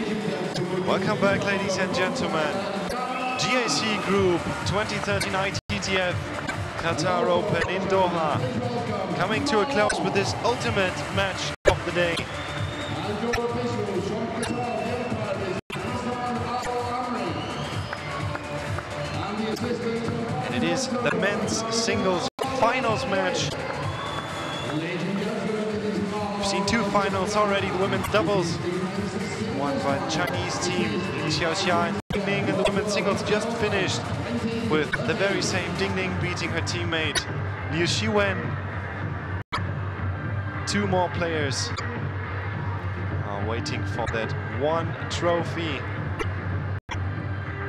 Welcome back, ladies and gentlemen. GAC Group 2013 ITTF Qatar Open in Doha, coming to a close with this ultimate match of the day. And it is the men's singles finals match. We've seen two finals already, the women's doubles won by the Chinese team, Xiaoxia and Ding Ning, and the women's singles just finished with the very same Ding Ning beating her teammate Liu Xiwen. Two more players are waiting for that one trophy.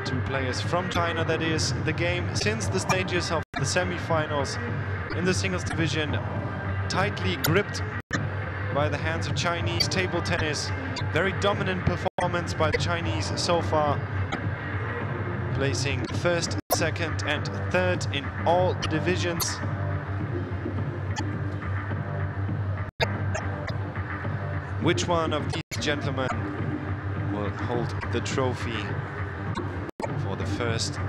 Two players from China, that is. The game since the stages of the semi-finals in the singles division tightly gripped by the hands of Chinese table tennis. Very dominant performance by the Chinese so far, placing first, second and third in all divisions. Which one of these gentlemen will hold the trophy for the first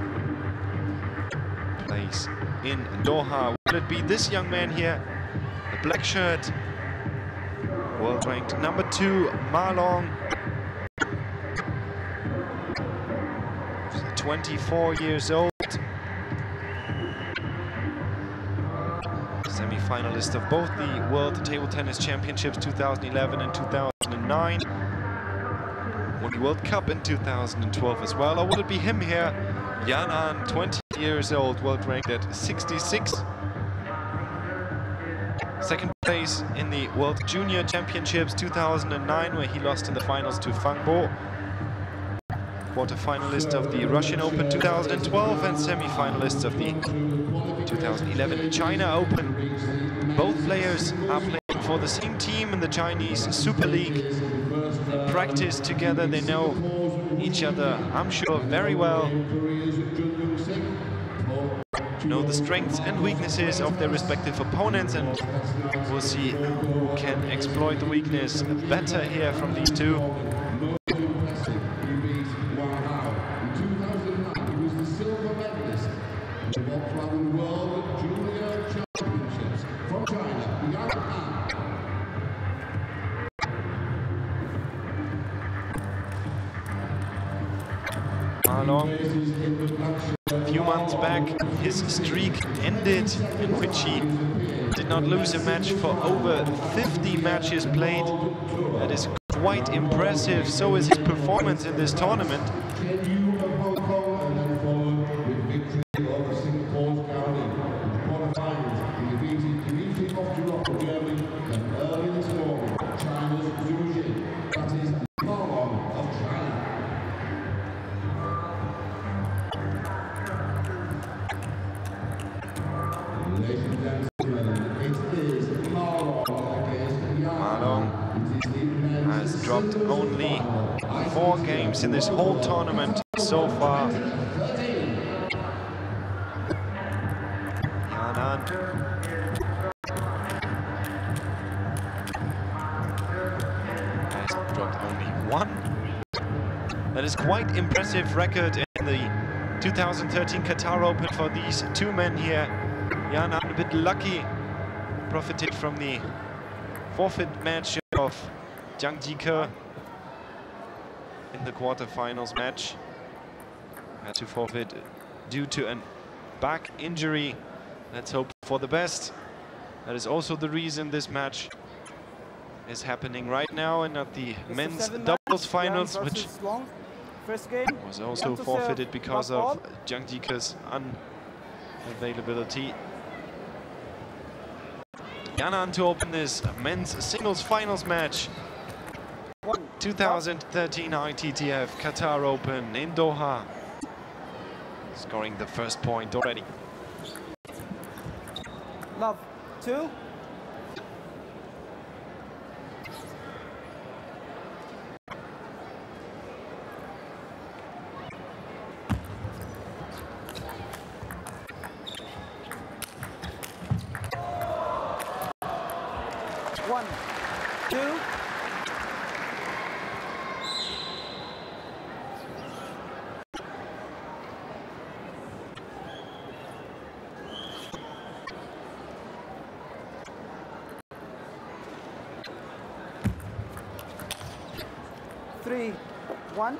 place in Doha? Will it be this young man here, the black shirt, world ranked number 2, Ma Long, 24 years old, semi-finalist of both the World Table Tennis Championships 2011 and 2009, won the World Cup in 2012 as well. Or will it be him here, Yan An, 20 years old, world ranked at 66. Second place in the World Junior Championships 2009, where he lost in the finals to Fang Bo. Quarter-finalist of the Russian Open 2012 and semi-finalist of the 2011 China Open. Both players are playing for the same team in the Chinese Super League. They practice together, they know each other, I'm sure, very well. Know the strengths and weaknesses of their respective opponents, and we'll see who can exploit the weakness better here from these two. Long. A few months back, his streak ended, in which he did not lose a match for over 50 matches played. That is quite impressive. So is his performance in this tournament. Has dropped only 4 games in this whole tournament so far. Yan An has dropped only 1. That is quite impressive record in the 2013 Qatar Open for these two men here. Yan An a bit lucky, profited from the forfeit match of Jiang Jike in the quarterfinals match. Had to forfeit due to a back injury. Let's hope for the best. That is also the reason this match is happening right now and not the men's doubles finals, which was also forfeited because of Jiang Jike's unavailability. Yan An to open this men's singles finals match. 2013 ITTF Qatar Open in Doha. Scoring the first point already. Love, 2. 3, 1.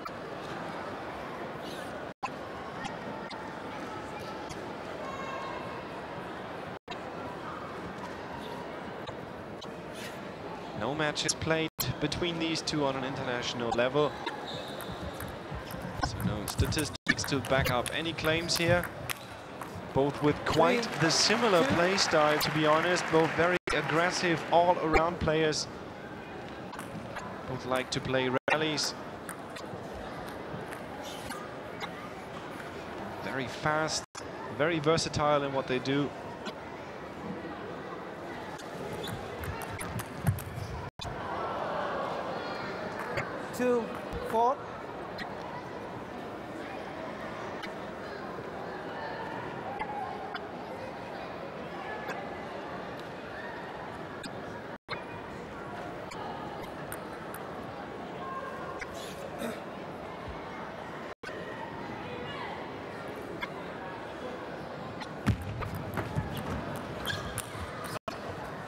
No matches played between these two on an international level. So no statistics to back up any claims here. Both with quite the similar play style, to be honest. Both very aggressive all-around players. Both like to play rallies. Very fast, very versatile in what they do. Two, 4.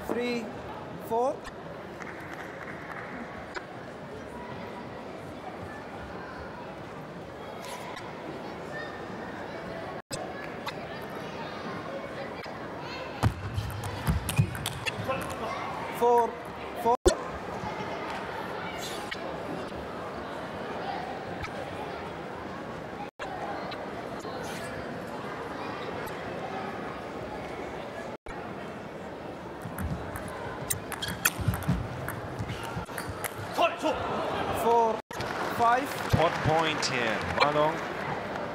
Three, 4. Four, 4. Four, 5. Pot point here. Marlon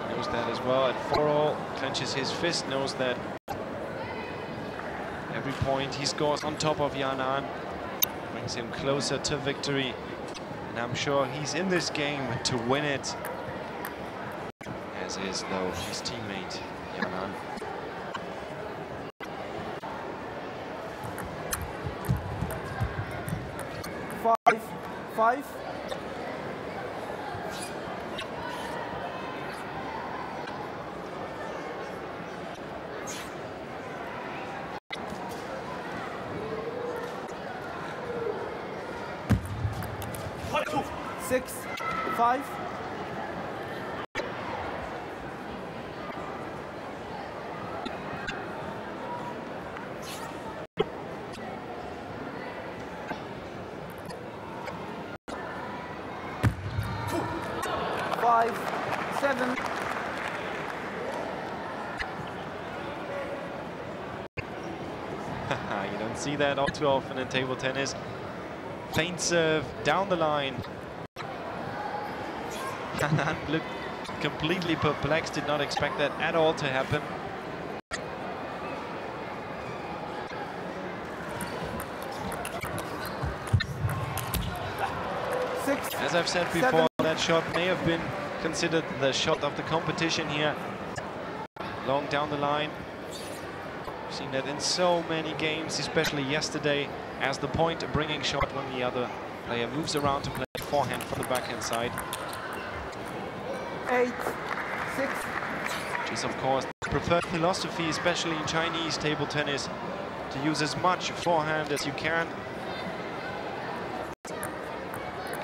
knows that as well. At 4-all, clenches his fist, knows that every point he scores on top of Yanan brings him closer to victory. And I'm sure he's in this game to win it. As is, though, his teammate, Yanan. Five. Six, 5. Five, 7. You don't see that all too often in table tennis. Feint serve down the line. Hanan looked completely perplexed, did not expect that at all to happen. Six, As I've said before, 7. that shot may have been considered the shot of the competition here. Long down the line. We've seen that in so many games, especially yesterday, as the point-bringing shot when the other player moves around to play forehand from the backhand side. 8, 6. Which is, of course, the preferred philosophy, especially in Chinese table tennis, to use as much forehand as you can.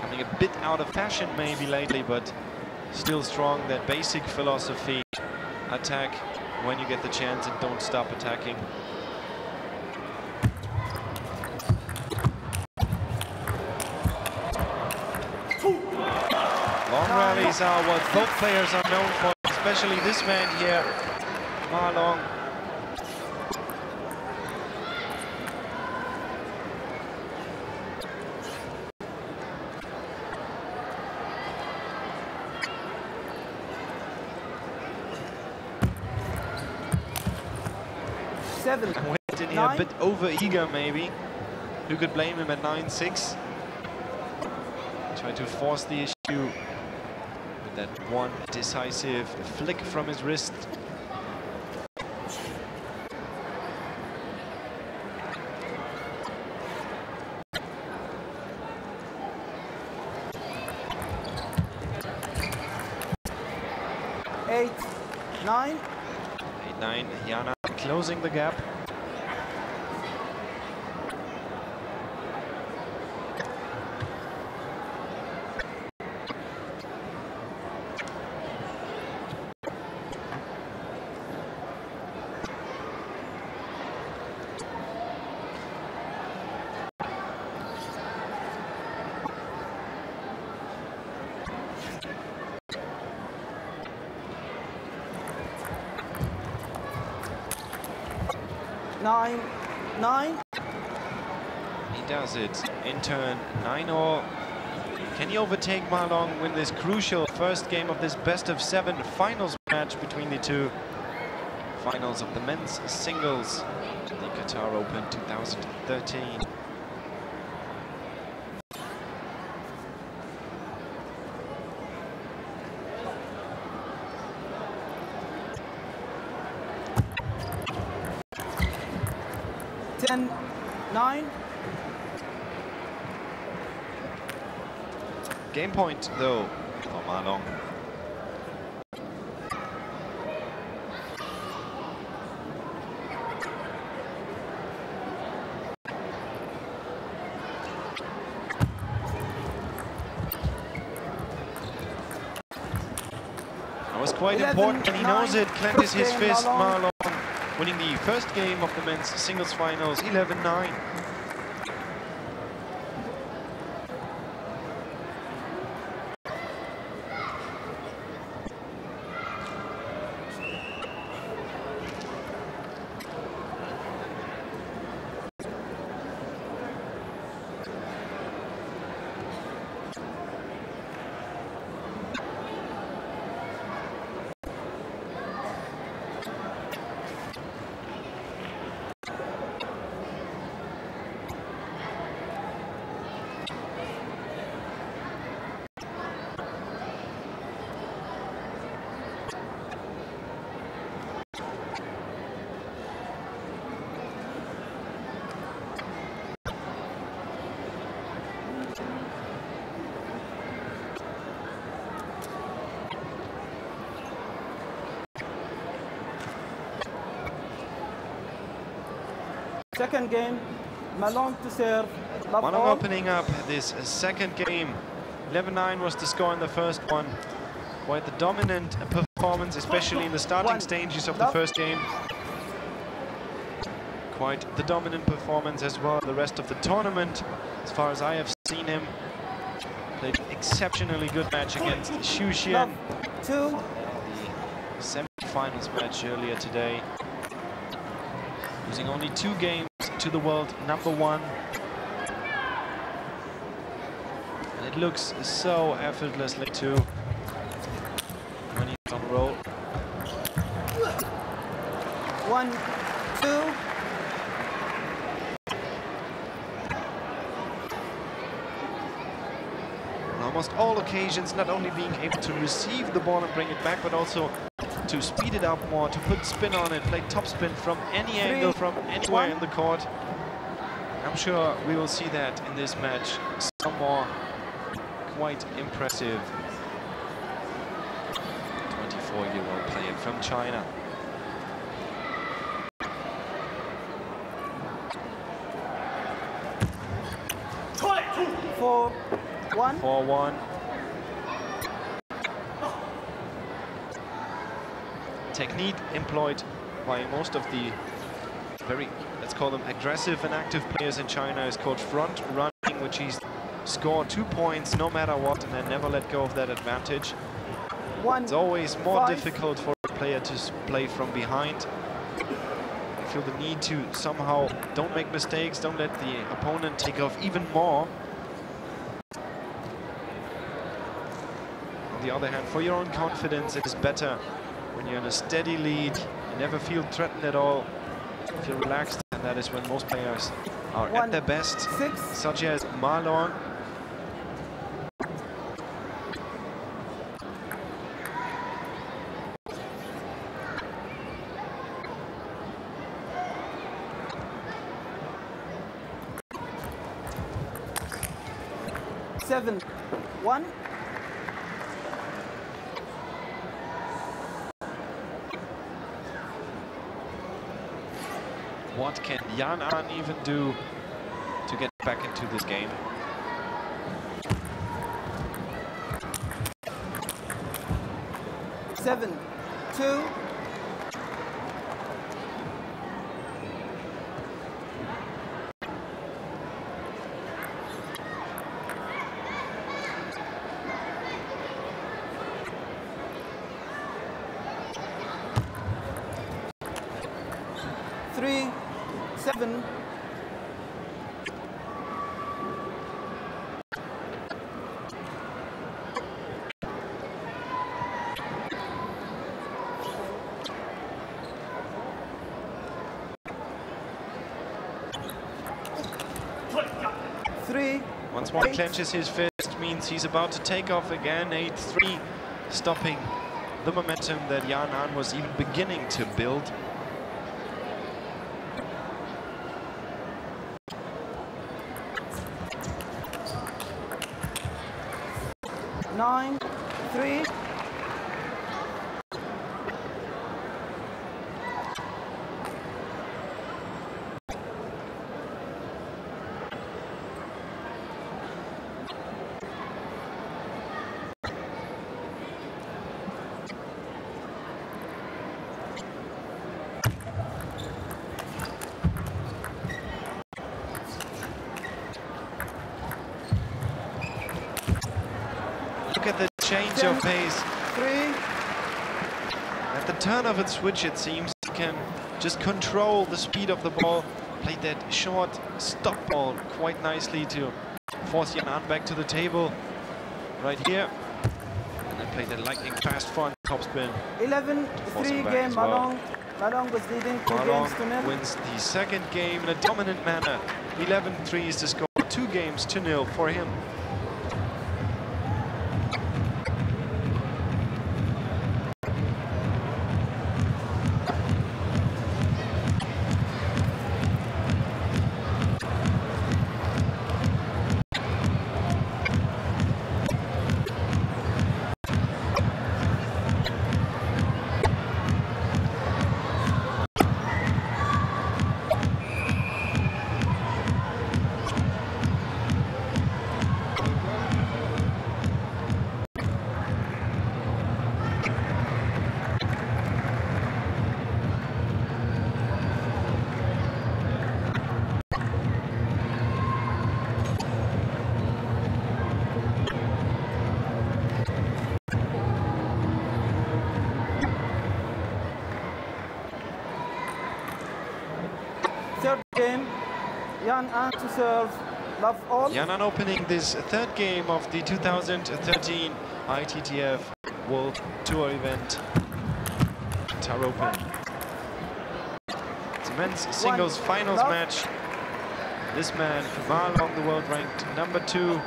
Coming a bit out of fashion maybe lately, but still strong, that basic philosophy. Attack when you get the chance and don't stop attacking. Long rallies are what both players are known for, especially this man here, Ma Long. Seven, Went in here a bit over-eager maybe. Who could blame him at 9-6? Trying to force the issue with that one decisive flick from his wrist. Eight, 9. 8-9, Jana closing the gap. 9, 9. He does it in turn 9-all. Can he overtake Ma Long, win this crucial first game of this best-of-7 finals match between the two? Finals of the men's singles, the Qatar Open 2013. Ten, 9. Game point, though, for Ma Long. That was quite 11, important, and he knows 9. it. Clenches his First game, fist, Ma Long. Ma Long, winning the first game of the men's singles finals, 11-9. Second game, Ma Long to serve. Love Ma Long all. opening up this second game. 11-9 was the score in the first one. Quite the dominant performance, especially in the starting stages of the first game. Quite the dominant performance as well the rest of the tournament, as far as I have seen him. Played exceptionally good match against Xu Xian. 2. The semi-finals match earlier today. Losing only 2 games to the world #1. And it looks so effortlessly too when he's on roll. 1, 2. On almost all occasions, not only being able to receive the ball and bring it back, but also to speed it up more, to put spin on it, play topspin from any angle, from anywhere in the court. I'm sure we will see that in this match. Some more quite impressive 24-year-old player from China. Four, 1. 4-1. Technique employed by most of the very, let's call them aggressive and active players in China is called front running, which is score 2 points no matter what and then never let go of that advantage. 1. It's always more 5. difficult for a player to play from behind. I feel the need to somehow don't make mistakes, don't let the opponent take off even more. On the other hand, for your own confidence, it is better when you're in a steady lead, you never feel threatened at all, you feel relaxed, and that is when most players are at their best, 6. such as Ma Long. Seven, 1. What can Yan An even do to get back into this game? Seven, 2. Three, 7. Once more clenches his fist, means he's about to take off again. 8-3, stopping the momentum that Jan Ahn was even beginning to build. Nine, 3. Look at the change of pace. 3. At the turn of its switch, it seems he can just control the speed of the ball. Played that short stop ball quite nicely to force Jan Ahn back to the table right here. And then played that lightning fast front topspin. 11-3 game. Well. Malong was leading 2 games to nil. Wins the second game in a dominant manner. 11-3 is the score. 2 games to nil for him. Third game, Jan Ahn to serve, love all. Jan Ahn opening this third game of the 2013 ITTF World Tour event, Qatar Open. It's a men's singles finals match. This man, Malong, the world ranked number 2,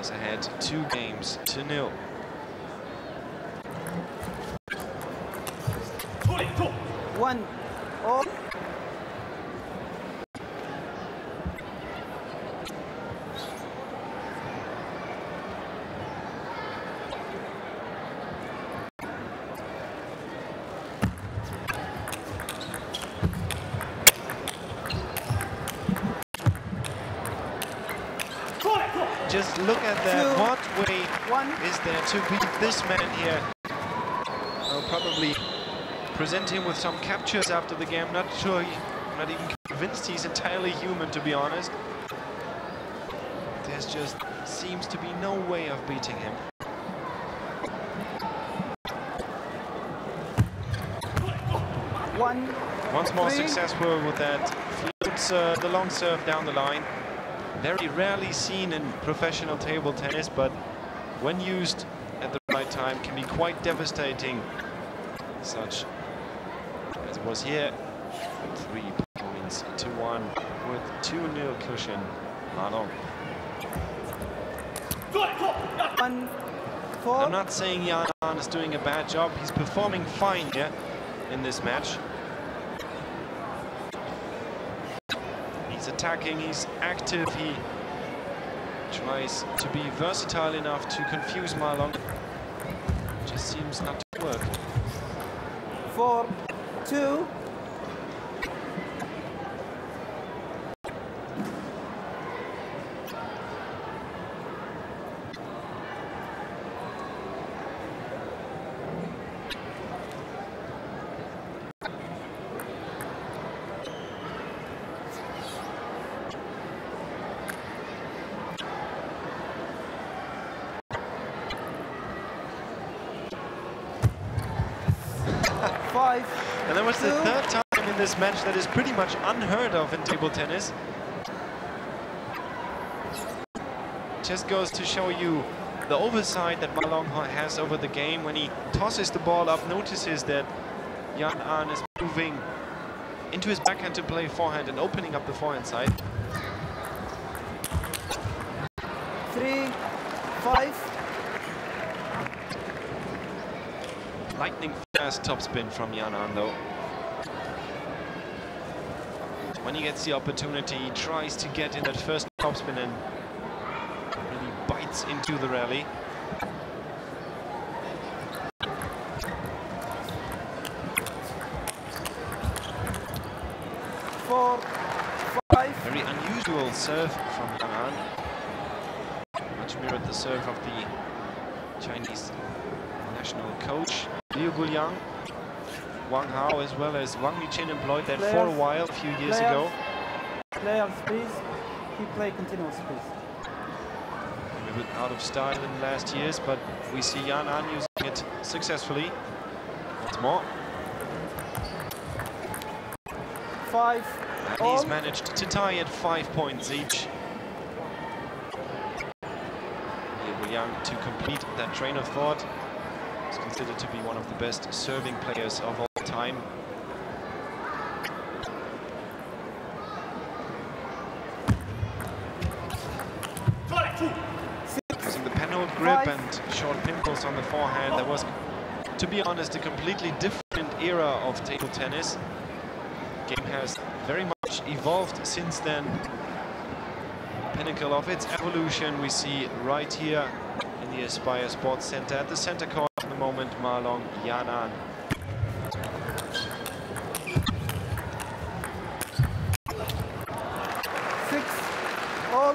is ahead 2 games to nil. One, all. Just look at that. What way is there to beat this man here? I'll probably present him with some captures after the game. Not sure, not even convinced he's entirely human, to be honest. There's just seems to be no way of beating him. Once more successful with that. Floats the long serve down the line. Very rarely seen in professional table tennis, but when used at the right time can be quite devastating, such as it was here. 3 points to 1 with 2-0 cushion. Malong. I'm not saying Jan Ahn is doing a bad job. He's performing fine here in this match. He's attacking, he's active, he tries to be versatile enough to confuse Malong. Just seems not to work. 4-2. And that was the third time in this match that is pretty much unheard of in table tennis. Just goes to show you the oversight that Ma Long has over the game. When he tosses the ball up, notices that Yan An is moving into his backhand to play forehand and opening up the forehand side. 3-5. Lightning fast topspin from Yan An though. When he gets the opportunity, he tries to get in that first topspin and really bites into the rally. Very unusual serve from Yan An. Much mirrored the serve of the Chinese national coach Liu Guliang. Wang Hao as well as Wang Michin employed that for a while, a few years ago. Players, please. Keep play continuous, please. A bit out of style in the last years, but we see Yan An using it successfully. Once more. 5. And he's managed to tie at 5 points each. Liu Guliang to complete that train of thought. He's considered to be one of the best serving players of all time. Using the penhold grip and short pimples on the forehand, that was, to be honest, a completely different era of table tennis. The game has very much evolved since then. The pinnacle of its evolution we see right here in the Aspire Sports Center at the center court at the moment. Ma Long, Yan An. All.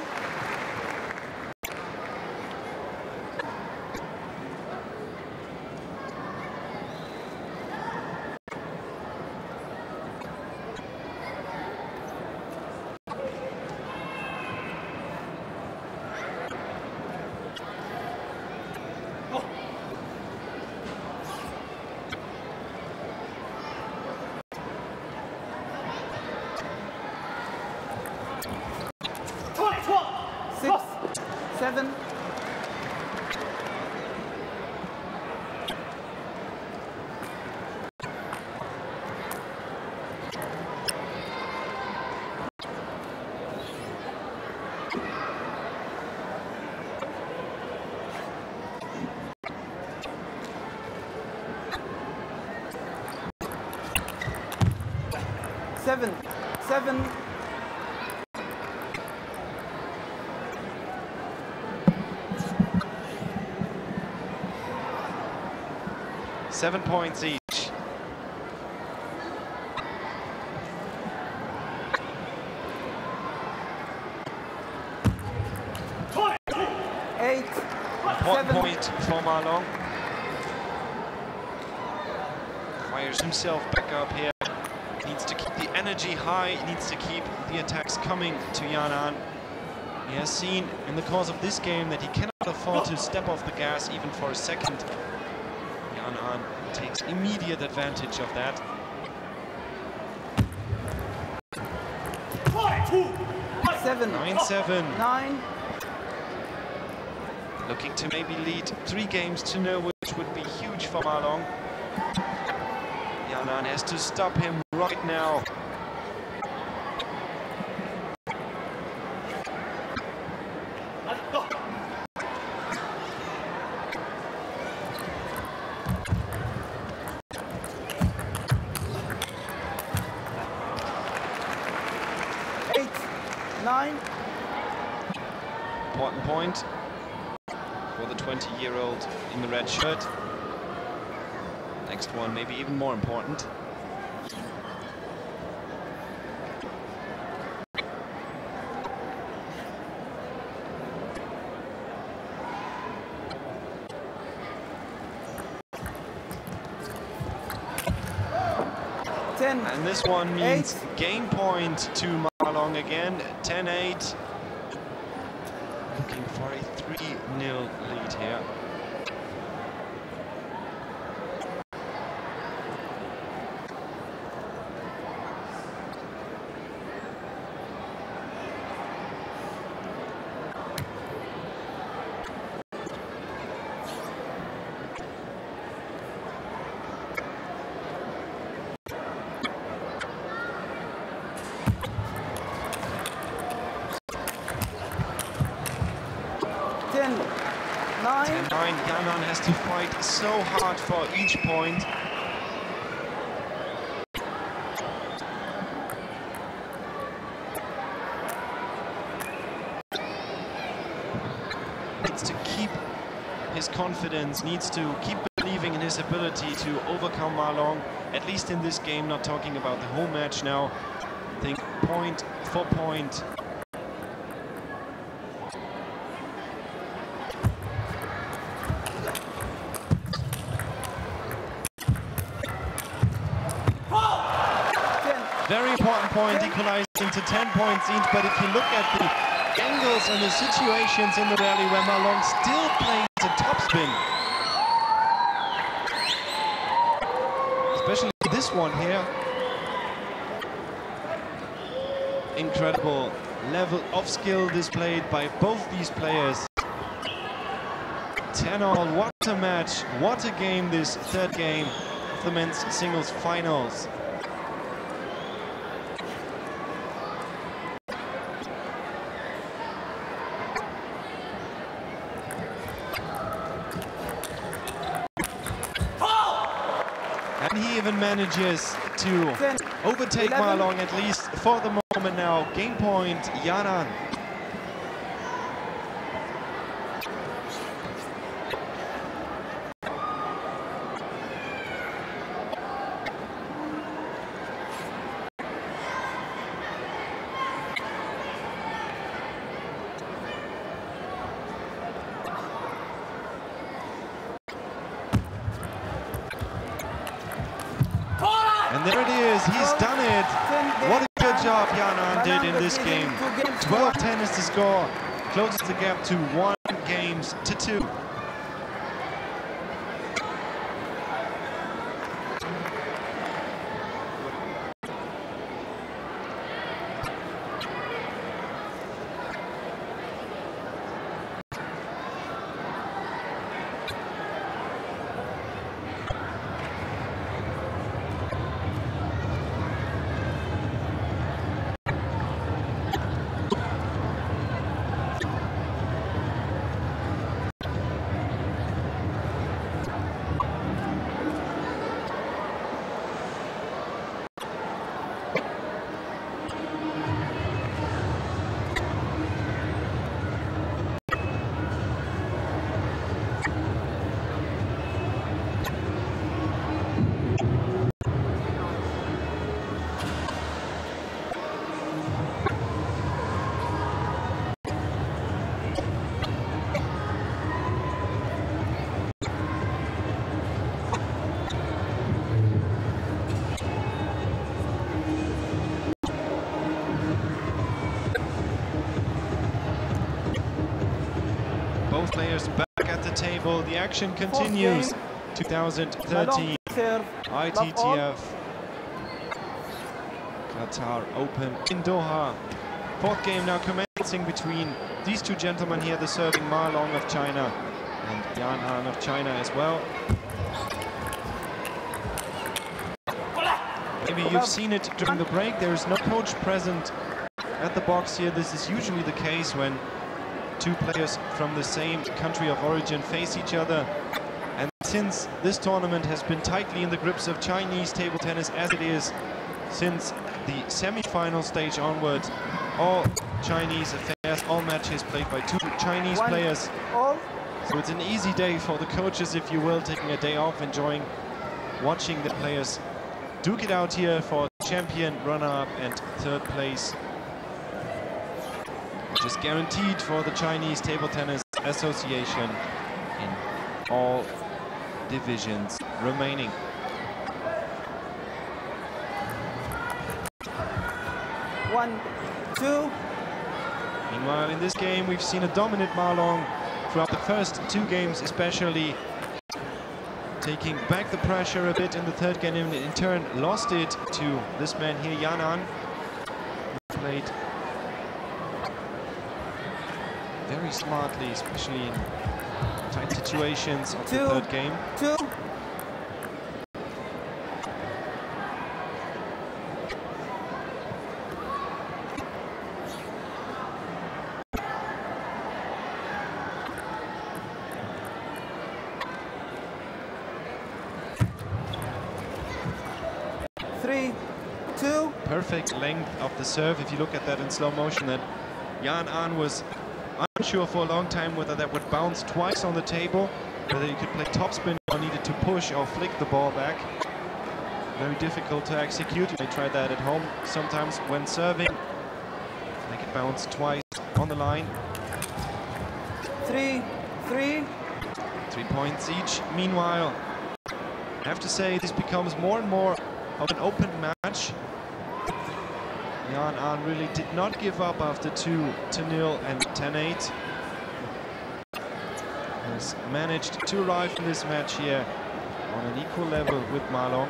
Seven. Seven. 7 points each. Important point for Ma Long. Fires himself back up here. Needs to keep the energy high, needs to keep the attacks coming to Yan An. He has seen in the course of this game that he cannot afford to step off the gas even for a second. Yan An takes immediate advantage of that. 9-7. 9. Looking to maybe lead 3 games to 0, which would be huge for Ma Long. Yan An has to stop him right now. Important point for the 20-year-old in the red shirt. Next one maybe even more important. And this one means game point to Ma Long again, 10-8. Looking for a 3-0 lead here. line. Yanan has to fight so hard for each point. Needs to keep his confidence, needs to keep believing in his ability to overcome Ma Long, at least in this game, not talking about the whole match now. I think point for point. Very important point, equalizing to 10 points each, but if you look at the angles and the situations in the rally where Ma Long still plays a topspin, especially this one here, incredible level of skill displayed by both these players. 10-all, what a match, what a game, this third game of the men's singles finals. And he even manages to overtake Ma Long, at least for the moment now. Game point, Yanan. And there it is, he's done it. What a good job Yanan did in this game. 12-10 is the score, closes the gap to 1 games to 2. Both players back at the table. The action continues. 2013 ITTF Qatar Open in Doha. Fourth game now commencing between these two gentlemen here, the serving Ma Long of China and Yanan of China as well. Maybe you've seen it during the break. There is no coach present at the box here. This is usually the case when two players from the same country of origin face each other. And since this tournament has been tightly in the grips of Chinese table tennis, as it is since the semi-final stage onwards, all Chinese affairs, all matches played by two Chinese players. So it's an easy day for the coaches, if you will, taking a day off, enjoying watching the players duke it out here for champion, runner-up and third place, which is guaranteed for the Chinese Table Tennis Association in all divisions remaining. One, two. Meanwhile, in this game, we've seen a dominant Ma Long throughout the first two games, especially taking back the pressure a bit in the third game, and in turn lost it to this man here, Yanan, who played very smartly, especially in tight situations of the third game. perfect length of the serve. If you look at that in slow motion, that Jan Ahn was unsure for a long time whether that would bounce twice on the table, whether you could play topspin or needed to push or flick the ball back. Very difficult to execute. You may try that at home sometimes when serving. Make it bounce twice on the line. 3 points each. Meanwhile, I have to say this becomes more and more of an open match. Jan Ahn really did not give up after 2-0 and 10-8. Has managed to arrive in this match here on an equal level with Ma Long.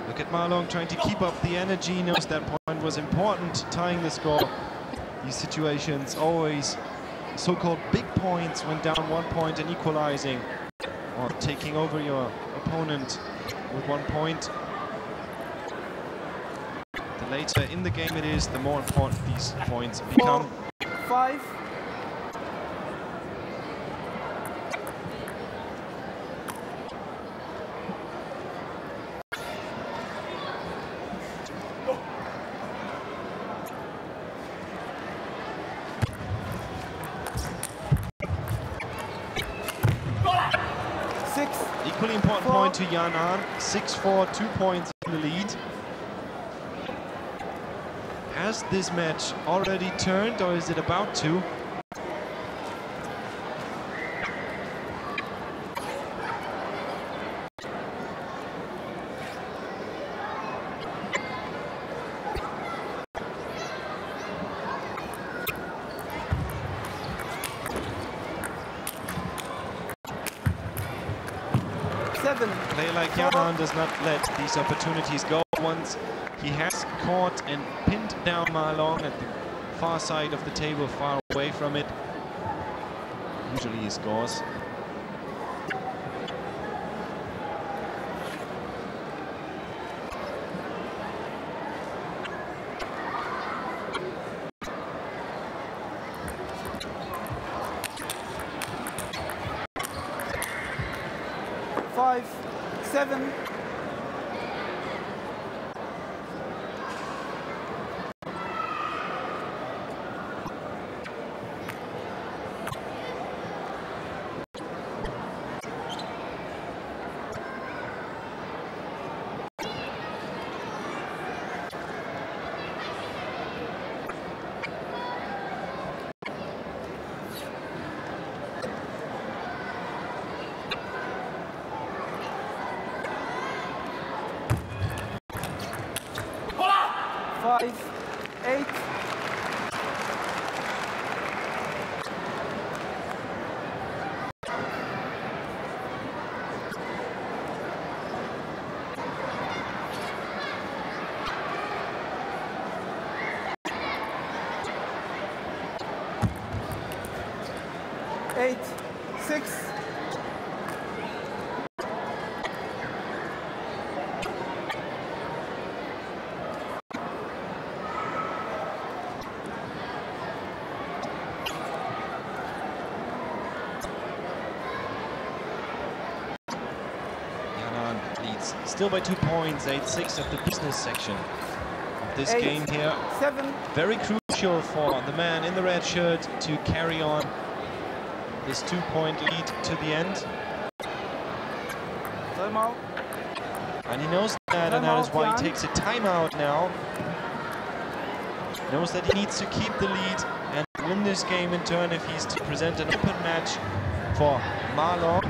Look at Ma Long trying to keep up the energy, knows that point was important, tying the score. These situations always so-called big points when down 1 point and equalizing, or taking over your opponent with 1 point. The later in the game it is, the more important these points become. 5. Equally important point to Jan Ahn. 6-4, 2 points in the lead. Has this match already turned, or is it about to? A player like Jan Ahn does not let these opportunities go. Once he has caught and pinned down Ma Long at the far side of the table, far away from it, usually he scores. Five, 7. Five, 8. Eight, 6. 'Jan Ahn leads still by 2 points, 8-6 at the business section of this game here. 7. Very crucial for the man in the red shirt to carry on this 2-point lead to the end. Timeout. And he knows that, and that is why he takes a timeout now. Knows that he needs to keep the lead and win this game in turn if he's to present an open match for Ma Long.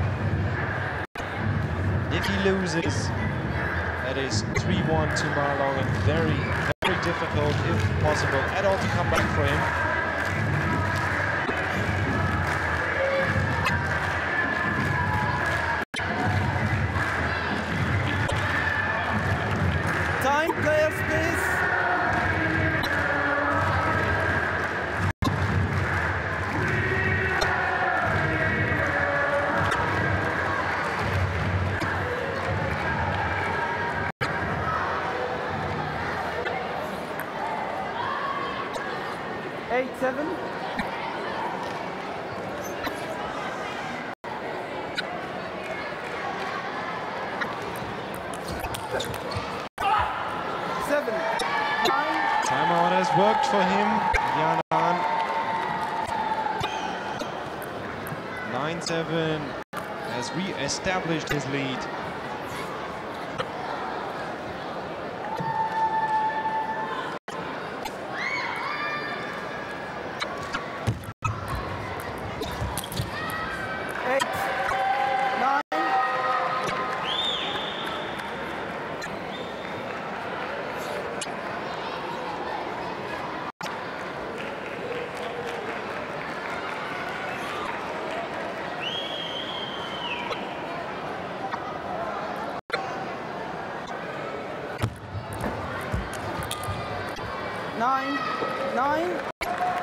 If he loses, that is 3-1 to Ma Long, and very, very difficult, if possible, at all to come back for him. Time, players, please. 8-7. Timeout has worked for him. Yanan. 9-7 has re-established his lead.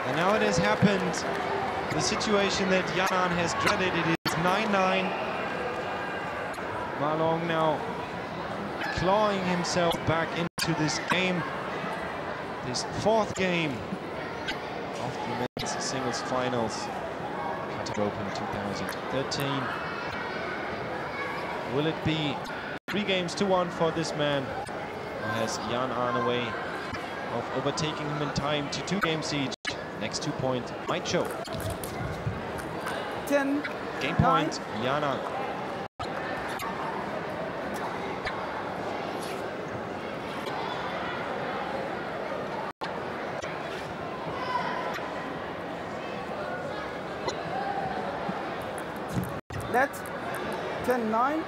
And now it has happened. The situation that Yanan has dreaded. It is 9-9. Ma Long now clawing himself back into this game. This fourth game of the men's singles finals. Qatar Open 2013. Will it be 3-1 for this man? Or has Yanan a way of overtaking him in time to 2-game siege? Next 2 point might show. 10. Game point, Yanan. That's 10-9.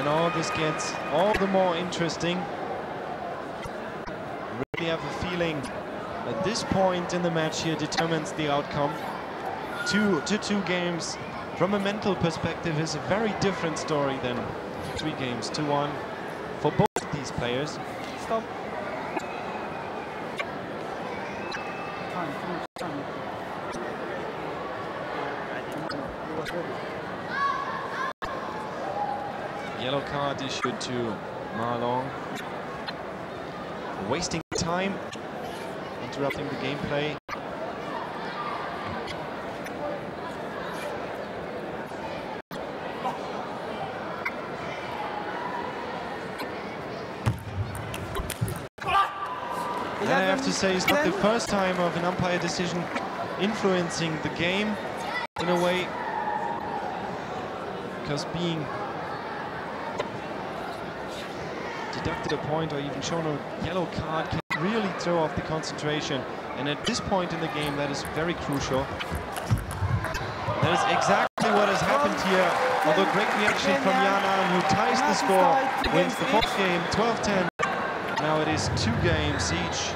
Oh, this gets all the more interesting. Really have a feeling that this point in the match here determines the outcome. 2 games from a mental perspective is a very different story than 2-1 for both these players. Stop. Yellow card issued to Ma Long. Wasting time, interrupting the gameplay. And I have to say, it's not the first time of an umpire decision influencing the game in a way, because being deducted a point or even shown a yellow card can really throw off the concentration, and at this point in the game that is very crucial. That is exactly what has happened here, although great reaction from Yanan, who ties the score, wins the fourth game 12-10. Now it is 2 games each.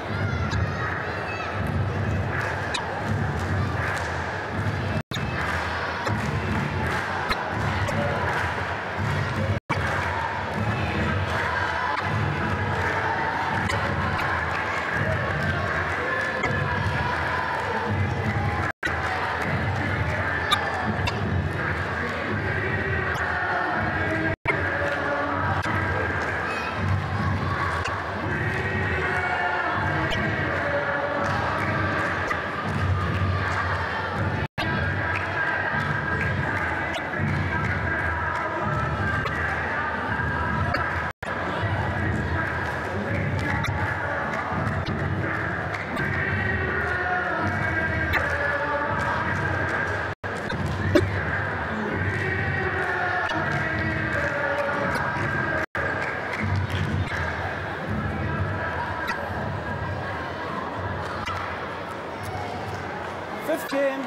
Game,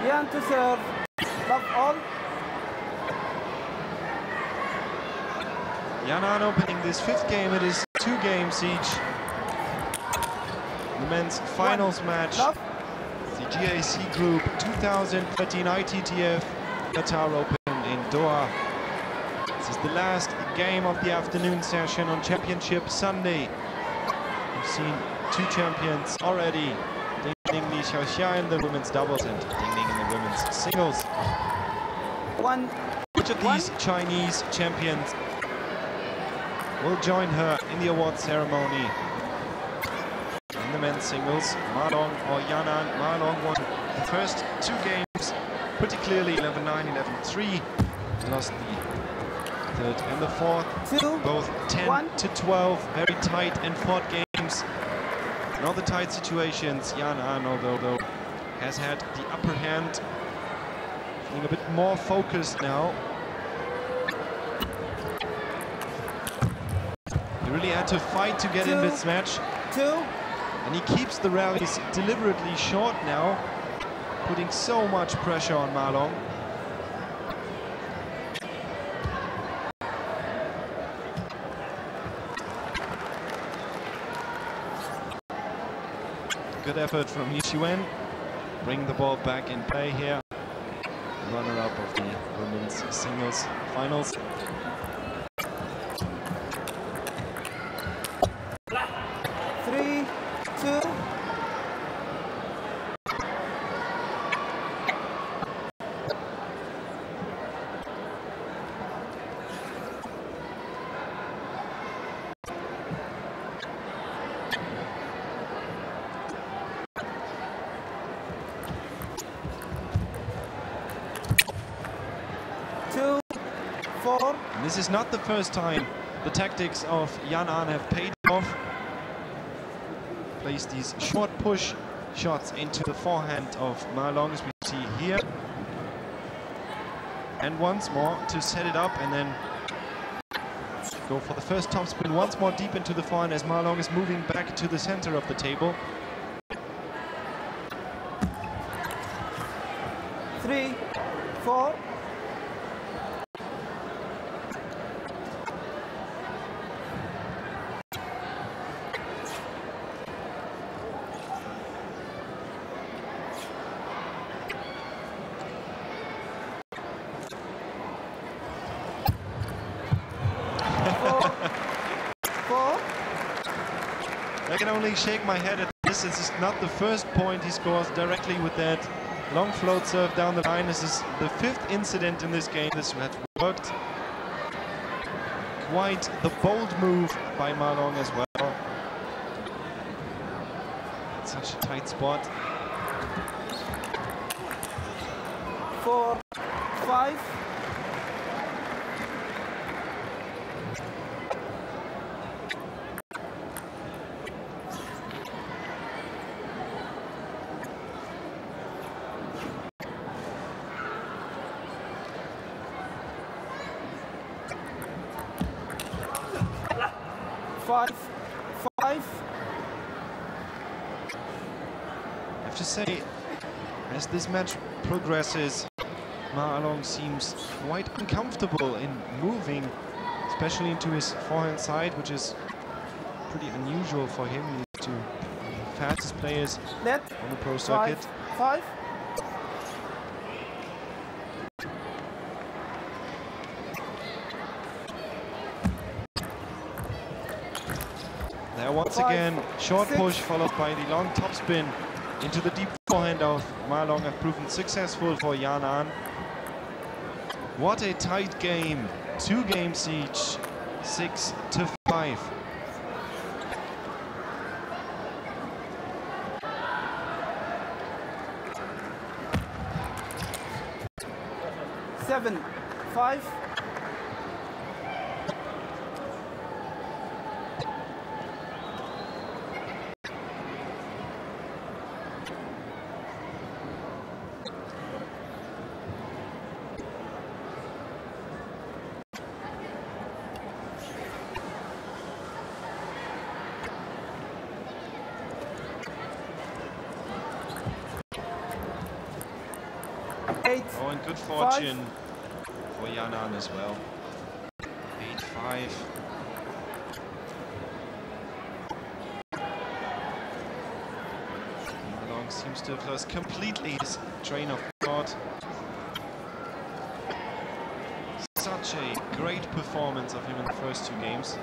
Yan to serve, love all. Yanan opening this 5th game, it is 2 games each. The men's finals match, the GAC Group 2013 ITTF Qatar Open in Doha. This is the last game of the afternoon session on Championship Sunday. We've seen 2 champions already defending the Xiaoxia in the women's doubles and Ding Ning in the women's singles. Which of these Chinese champions will join her in the award ceremony? In the men's singles, Ma Long or Yanan. Ma Long won the first 2 games pretty clearly, 11-9, 11-3. Lost the third and the fourth, both 10-12, very tight and fought games. In all the tight situations, Yanan, although has had the upper hand, feeling a bit more focused now. He really had to fight to get in this match. And he keeps the rallies deliberately short now, putting so much pressure on Ma Long. Good effort from Li Xuan. Bring the ball back in play here. Runner-up of the women's singles finals. This is not the first time the tactics of Yanan have paid off. Plays these short push shots into the forehand of Ma Long, as we see here. And once more to set it up and then go for the first topspin once more deep into the forehand as Ma Long is moving back to the center of the table. 3, 4. I can only shake my head at this. This is not the first point he scores directly with that long float serve down the line. This is the 5th incident in this game. This had worked. Quite the bold move by Ma Long as well. Such a tight spot. 4, 5. I have to say, as this match progresses, Ma Long seems quite uncomfortable in moving, especially into his forehand side, which is pretty unusual for him. He's two fastest players on the pro circuit. 5. There once again, short push followed by the long topspin into the deep forehand of Ma Long have proven successful for Yanan. What a tight game, 2 games each, 6-5. Seven, 5. Oh, and good fortune for Yanan as well. 8-5. Ma Long seems to have lost completely his train of thought. Such a great performance of him in the first 2 games.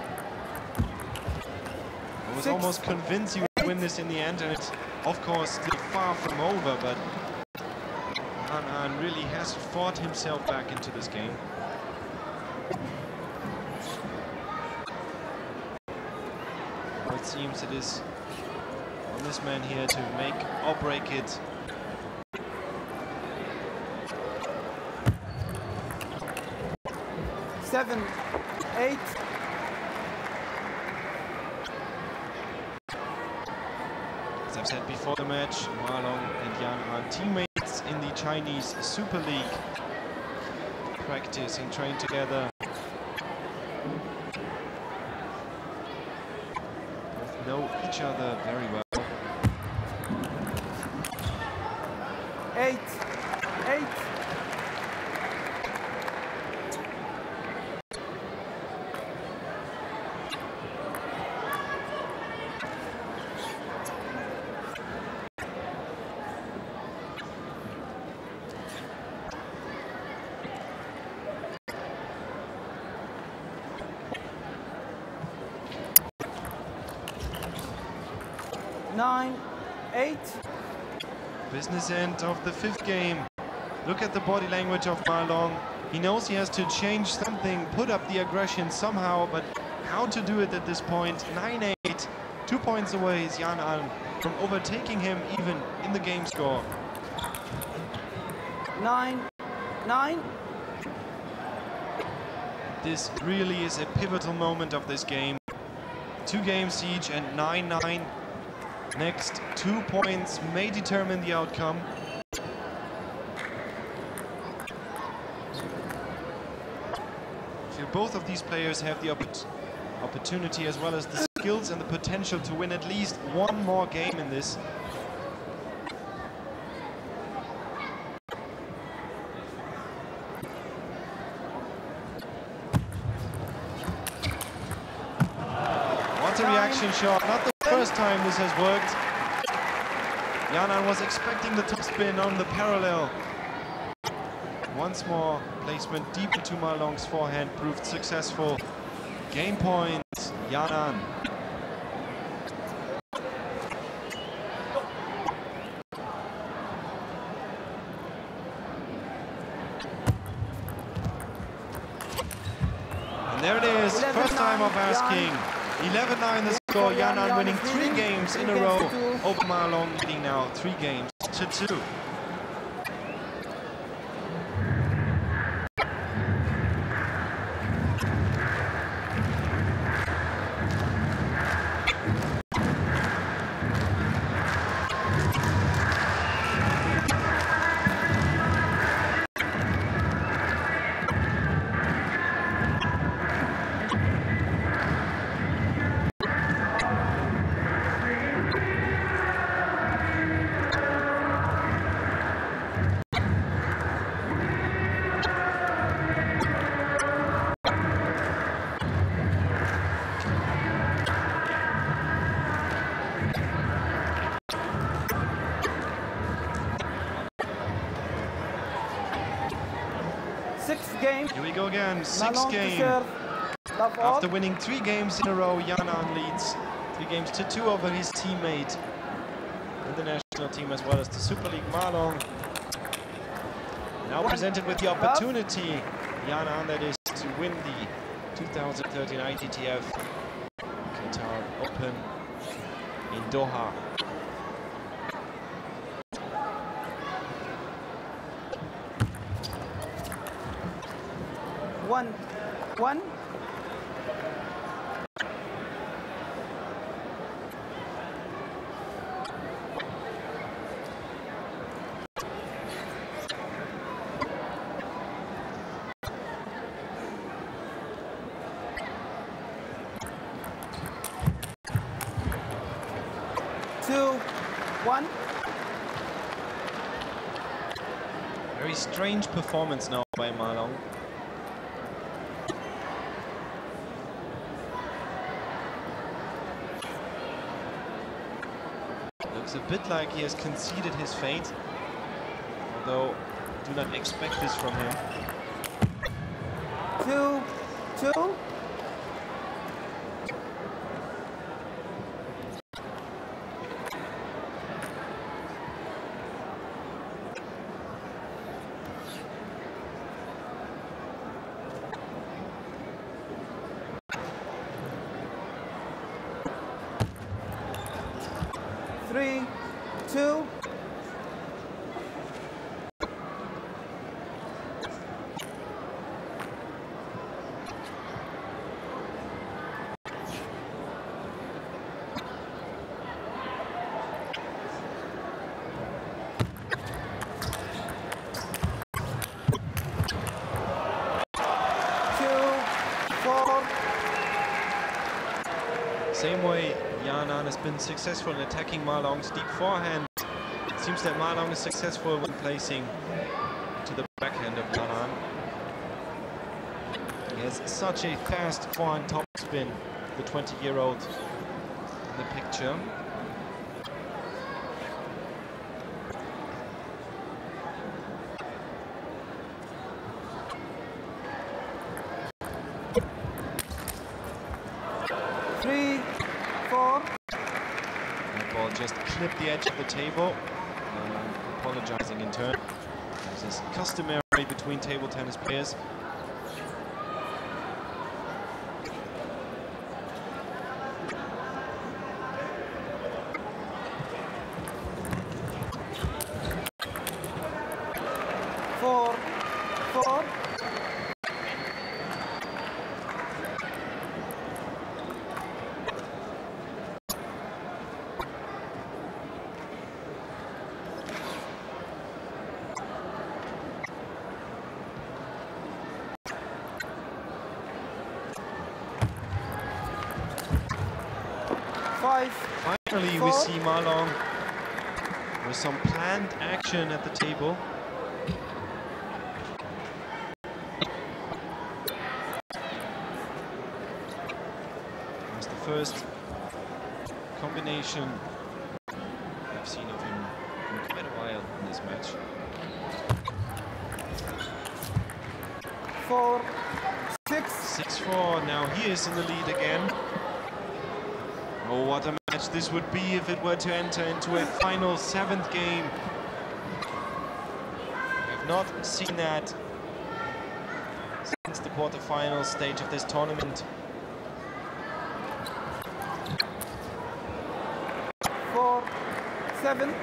I was almost convinced he would win this in the end, and it of course, still far from over, but Yan really has fought himself back into this game. Well, it seems it is on this man here to make or break it. Seven, 8. As I've said before the match, Ma Long and Yan are teammates in the Chinese Super League. Practice and train together. Both know each other very well. 8, 8. Nine, 8. Business end of the 5th game. Look at the body language of Ma Long. He knows he has to change something, put up the aggression somehow, but how to do it at this point? 9-8, 2 points away is Yan from overtaking him even in the game score. 9, 9. This really is a pivotal moment of this game. 2 games each and 9-9. Next 2 points may determine the outcome. I feel both of these players have the opportunity as well as the skills and the potential to win at least one more game in this. What a reaction shot, not the first time this has worked. Yan was expecting the topspin on the parallel. Once more, placement deep into Ma Long's forehand proved successful. Game point, Yan. And there it is, first time of asking. 11-9 the score, Yan winning 3 games in a row over Ma Long, leading now 3 games to 2. Game. Here we go again, 6th game. After winning 3 games in a row, Yan leads 3 games to 2 over his teammate in the national team as well as the Super League, Ma Long. Now presented with the opportunity, Yan, that is to win the 2013 ITTF Qatar Open in Doha. One. Two, 1. Very strange performance now by Ma Long. Looks a bit like he has conceded his fate, although do not expect this from him. 2-2. 3, 2. Same way Yanan has been successful in attacking Ma Long's deep forehand. It seems that Ma Long is successful when placing to the backhand of Yanan. He has such a fast forehand topspin, the 20-year-old in the picture. Just clipped the edge of the table, apologizing in turn. This is customary between table tennis players. Four. 5. Finally, 4. we see Ma Long with some planned action at the table. It's the first combination I've seen of him in quite a while in this match. 4, 6. 6-4. Now he is in the lead again. Oh, what a match this would be if it were to enter into a final 7th game. I have not seen that since the quarterfinal stage of this tournament. 4, 7.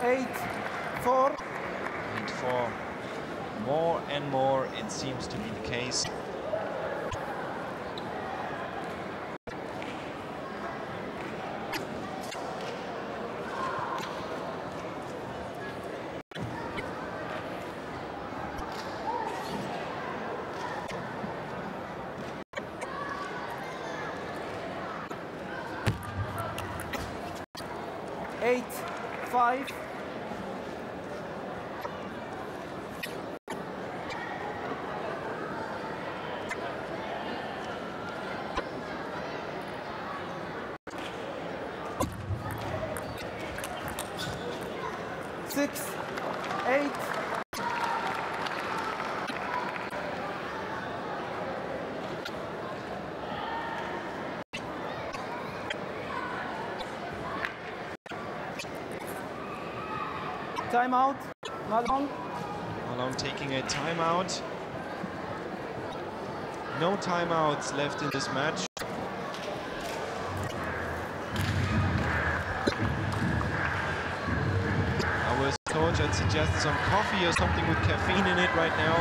Eight, 4. 8-4. More and more it seems to be the case. Eight, 5. 6, 8. Timeout. Ma Long. Ma Long taking a timeout. No timeouts left in this match. Our coach had suggested some coffee or something with caffeine in it right now.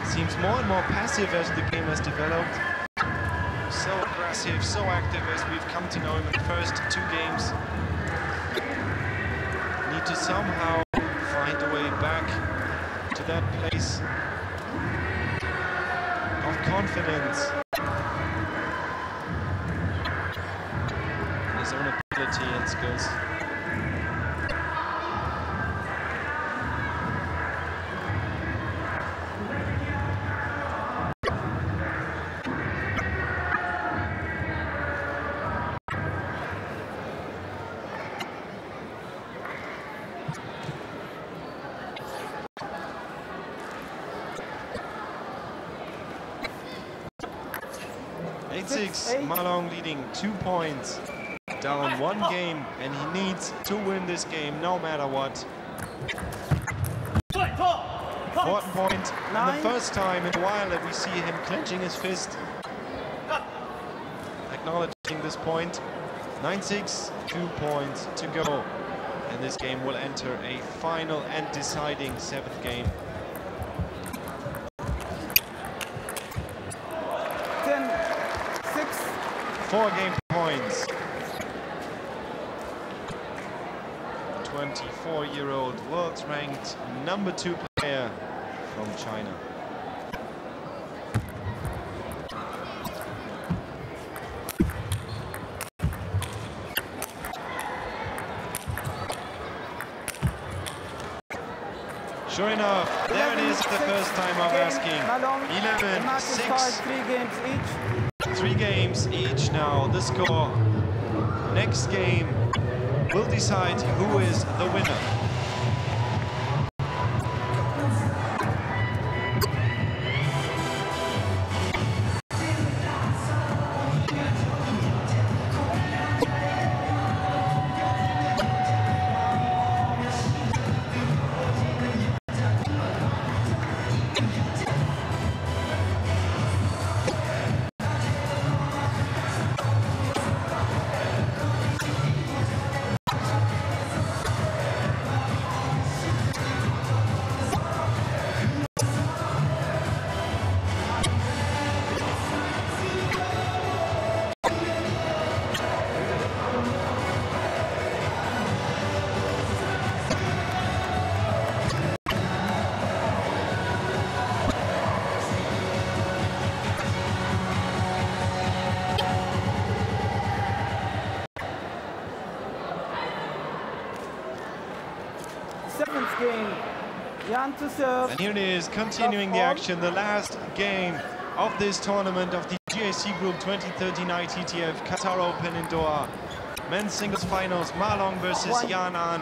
Seems more and more passive as the game has developed. So aggressive, so active as we've come to know him in the first 2 games. Need to somehow find a way back to that place of confidence. His own ability and skills. 8-6, Malong leading 2 points, down 1 game, and he needs to win this game no matter what. 4th point, and the first time in a while that we see him clenching his fist, acknowledging this point. 9-6, 2 points to go, and this game will enter a final and deciding 7th game. 10-6. 4 game points. 24-year-old world-ranked #2 player from China. Sure enough, there it is, the first time of asking. 11-6. 3 games each. 3 games each now. The score. Next game will decide who is the winner. Game. Jan to serve. And here it is, continuing the action, the last game of this tournament of the GAC Group 2013 ITTF Qatar Open in Doha. Men's singles finals, Malong versus Yan An.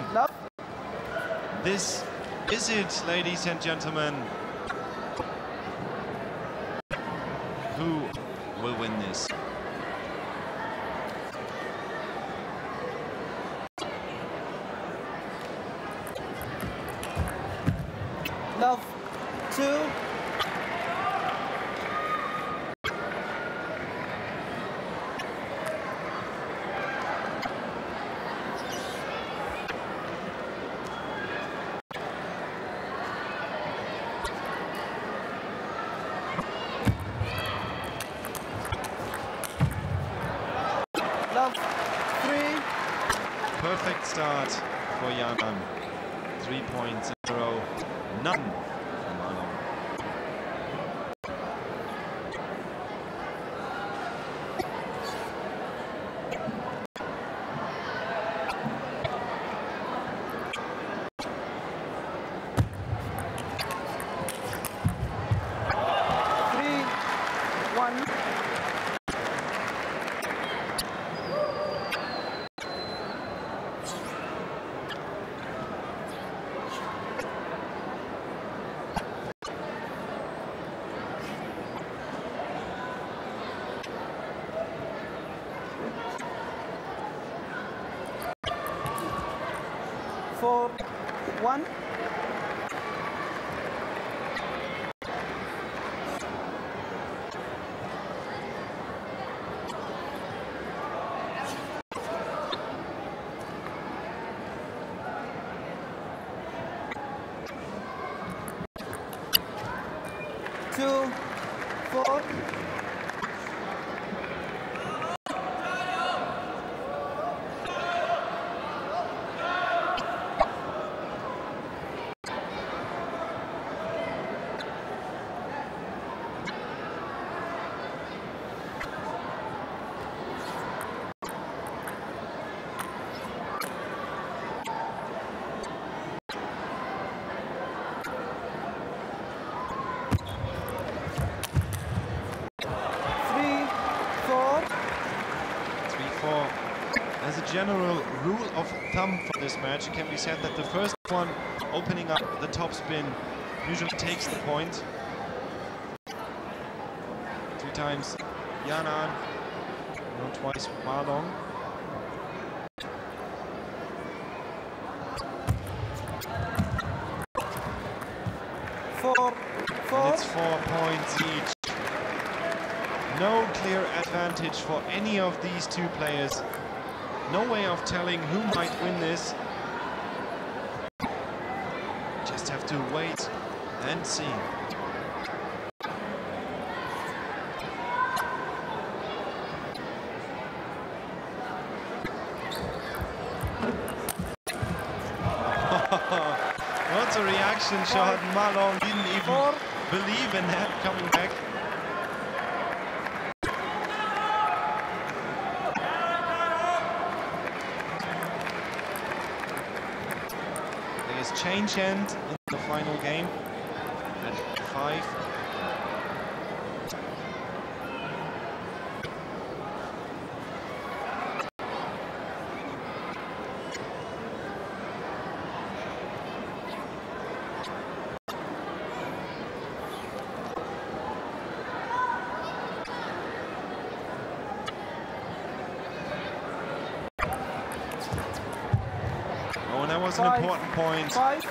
This is it, ladies and gentlemen. Who will win this? Love 2. Love 3. Perfect start for Yan An. 3 points in a row. None from Malong. For 1. Two, 4. As a general rule of thumb for this match, it can be said that the first one opening up the top spin usually takes the point. 3 times Yanan, no, twice Marlon. And it's 4 points each. No clear advantage for any of these two players. No way of telling who might win this. Just have to wait and see. What's a reaction shot? Marlon didn't even believe in that coming back. There's change hand in the final game at 5. That was an important point. 5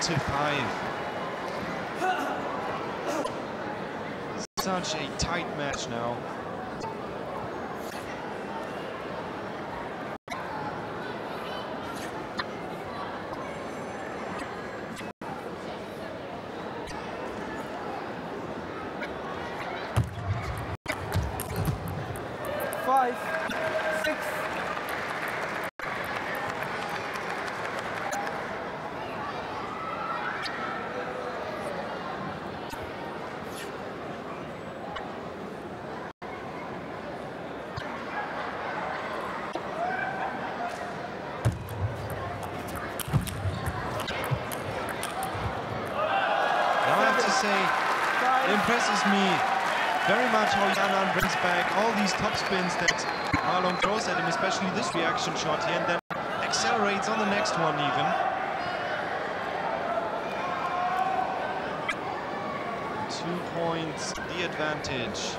to 5. Such a tight match now. It impresses me very much how Yanan brings back all these top spins that Marlon throws at him, especially this reaction shot here, and then accelerates on the next one even. 2 points, the advantage.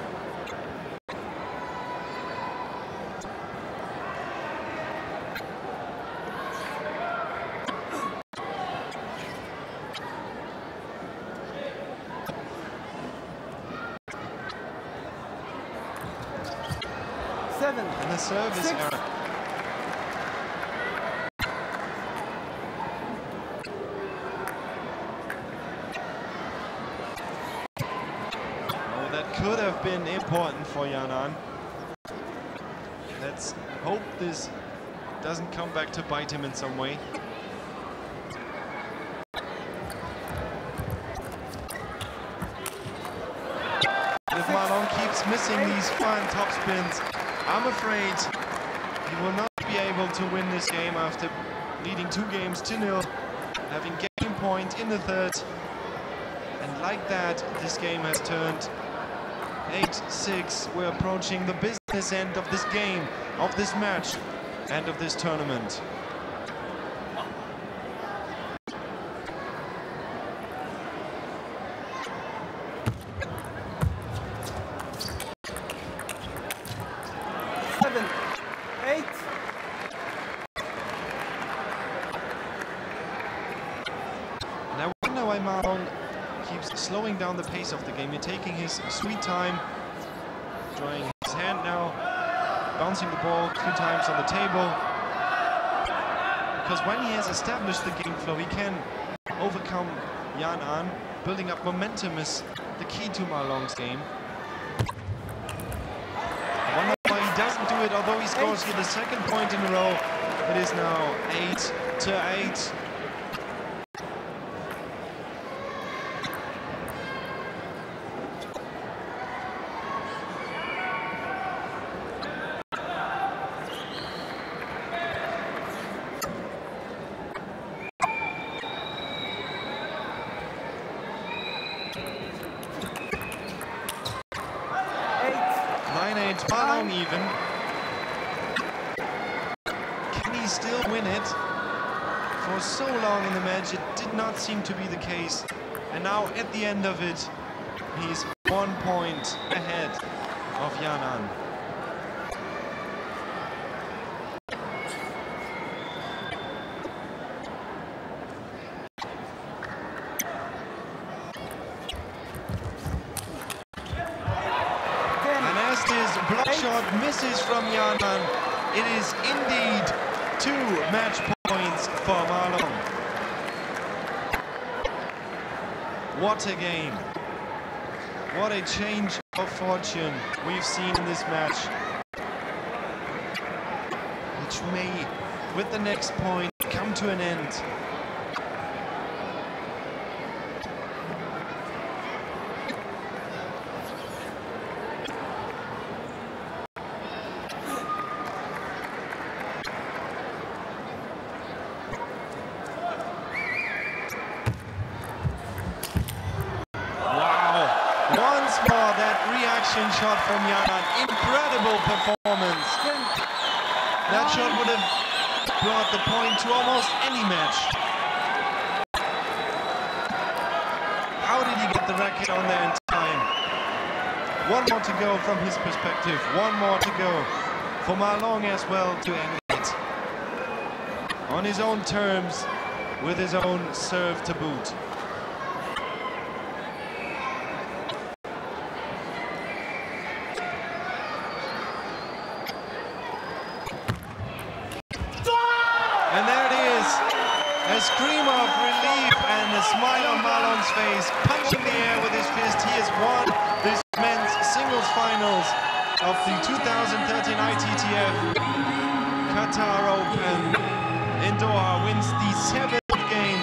And the service error. Oh, that could have been important for Yanan. Let's hope this doesn't come back to bite him in some way. If Marlon keeps missing these fine top spins, I'm afraid he will not be able to win this game after leading 2 games to 0, having game point in the 3rd. And like that, this game has turned 8-6. We're approaching the business end of this game, of this match, and of this tournament. Why Marlon keeps slowing down the pace of the game. You're taking his sweet time, drawing his hand now, bouncing the ball 2 times on the table. Because when he has established the game flow, he can overcome Yanan. Building up momentum is the key to Marlon's game. I wonder why he doesn't do it, although he scores here the 2nd point in a row. It is now 8 to 8. Marlon even. Can he still win it? For so long in the match, it did not seem to be the case. And now at the end of it, he's 1 point ahead. of Yanan. And as this block shot misses from Yanan, it is indeed 2 match points for Marlon. What a game. What a change of fortune we've seen in this match, which may, with the next point, come to an end. Shot from Yanan, incredible performance. That shot would have brought the point to almost any match. How did he get the racket on there in time? One more to go from his perspective, one more to go for Marlon as well to end it. On his own terms, with his own serve to boot. And there it is, a scream of relief and a smile on Marlon's face, punching the air with his fist. He has won this men's singles finals of the 2013 ITTF Qatar Open in Doha, wins the 7th game,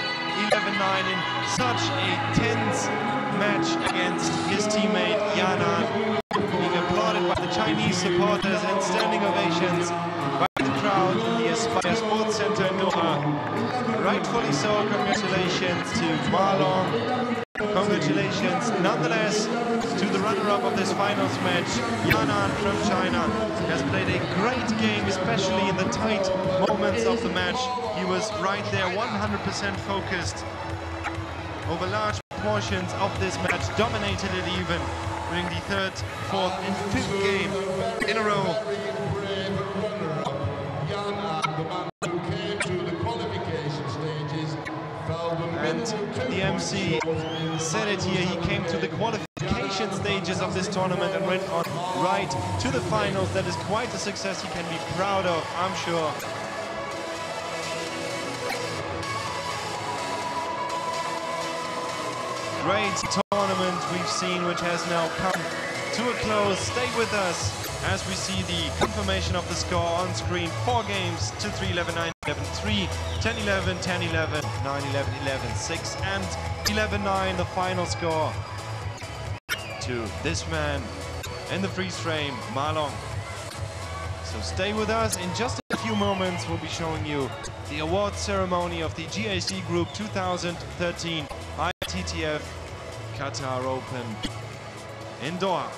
11-9, in such a tense match against his teammate Yanan, being applauded by the Chinese supporters and standing ovations by the crowd in the Aspire Sports Center in Doha. Rightfully so, congratulations to Marlon. Congratulations nonetheless to the runner-up of this finals match. Yanan from China has played a great game, especially in the tight moments of the match. He was right there, 100% focused over large portions of this match, dominated it even, winning the 3rd, 4th and 5th game in a row. And the MC said it here, he came to the qualification stages of this tournament and went on right to the finals. That is quite a success he can be proud of, I'm sure. Great tournament we've seen, which has now come to a close. Stay with us as we see the confirmation of the score on screen. 4 games, 2-3, 11-9, 11-3, 10-11, 10-11, 9-11, 11-6 and 11-9, the final score to this man in the freeze frame, Marlon. So stay with us. In just a few moments we'll be showing you the award ceremony of the GAC Group 2013 ITTF Qatar Open in Doha.